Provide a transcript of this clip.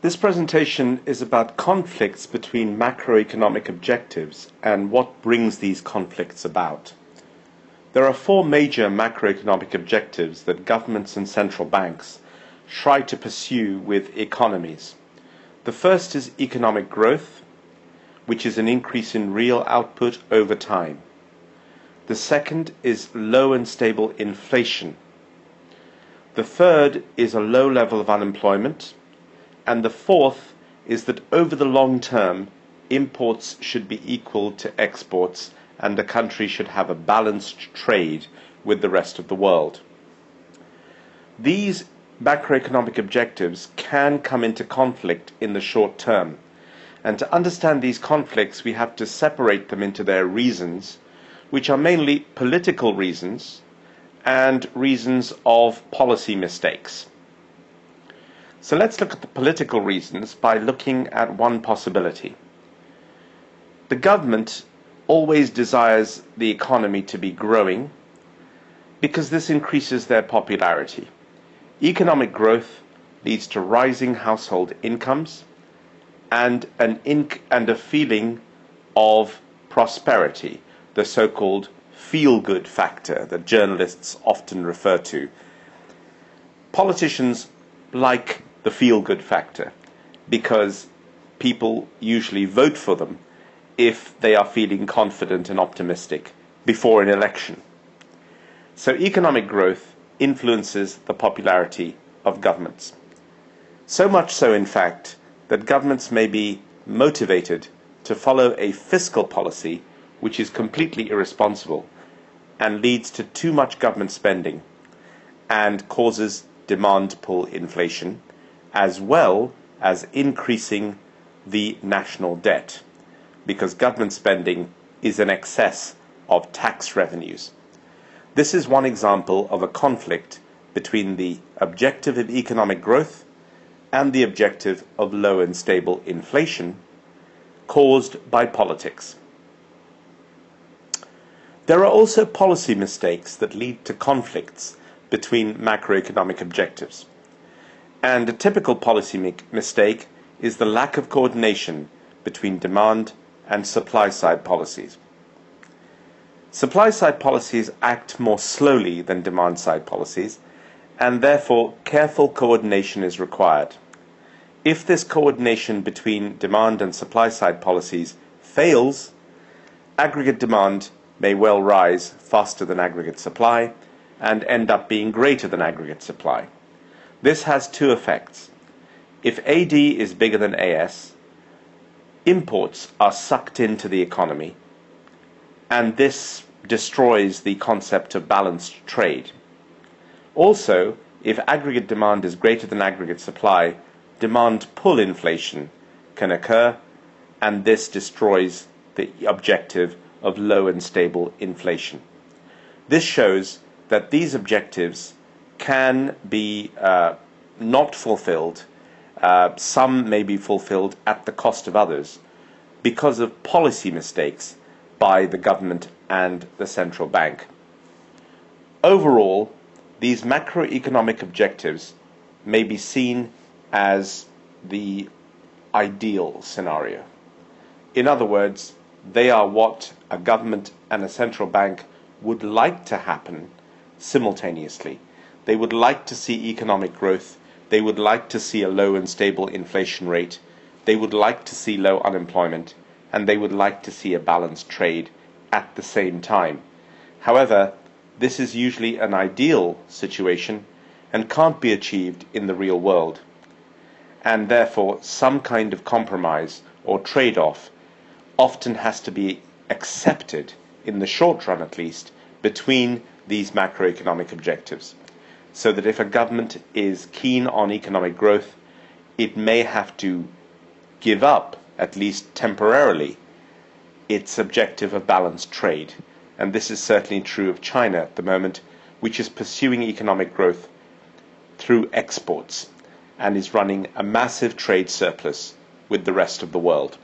This presentation is about conflicts between macroeconomic objectives and what brings these conflicts about. There are four major macroeconomic objectives that governments and central banks try to pursue with economies. The first is economic growth, which is an increase in real output over time. The second is low and stable inflation. The third is a low level of unemployment. And the fourth is that over the long term, imports should be equal to exports and the country should have a balanced trade with the rest of the world. These macroeconomic objectives can come into conflict in the short term. And to understand these conflicts, we have to separate them into their reasons, which are mainly political reasons and reasons of policy mistakes. So let's look at the political reasons by looking at one possibility. The government always desires the economy to be growing because this increases their popularity. Economic growth leads to rising household incomes and a feeling of prosperity, the so-called feel-good factor that journalists often refer to. Politicians like the feel-good factor because people usually vote for them if they are feeling confident and optimistic before an election. So economic growth influences the popularity of governments. So much so, in fact, that governments may be motivated to follow a fiscal policy which is completely irresponsible and leads to too much government spending and causes demand pull inflation, as well as increasing the national debt, because government spending is in excess of tax revenues. This is one example of a conflict between the objective of economic growth and the objective of low and stable inflation caused by politics. There are also policy mistakes that lead to conflicts between macroeconomic objectives. And a typical policy mistake is the lack of coordination between demand and supply-side policies. Supply-side policies act more slowly than demand-side policies, and therefore careful coordination is required. If this coordination between demand and supply-side policies fails, aggregate demand may well rise faster than aggregate supply and end up being greater than aggregate supply. This has two effects. If AD is bigger than AS, imports are sucked into the economy, and this destroys the concept of balanced trade. Also, if aggregate demand is greater than aggregate supply, demand pull inflation can occur, and this destroys the objective of low and stable inflation. This shows that these objectives can be not fulfilled. Some may be fulfilled at the cost of others because of policy mistakes by the government and the central bank. Overall, these macroeconomic objectives may be seen as the ideal scenario. In other words, they are what a government and a central bank would like to happen simultaneously. They would like to see economic growth, they would like to see a low and stable inflation rate, they would like to see low unemployment, and they would like to see a balanced trade at the same time. However, this is usually an ideal situation and can't be achieved in the real world. And therefore, some kind of compromise or trade-off often has to be accepted, in the short run at least, between these macroeconomic objectives. So that if a government is keen on economic growth, it may have to give up, at least temporarily, its objective of balanced trade. And this is certainly true of China at the moment, which is pursuing economic growth through exports and is running a massive trade surplus with the rest of the world.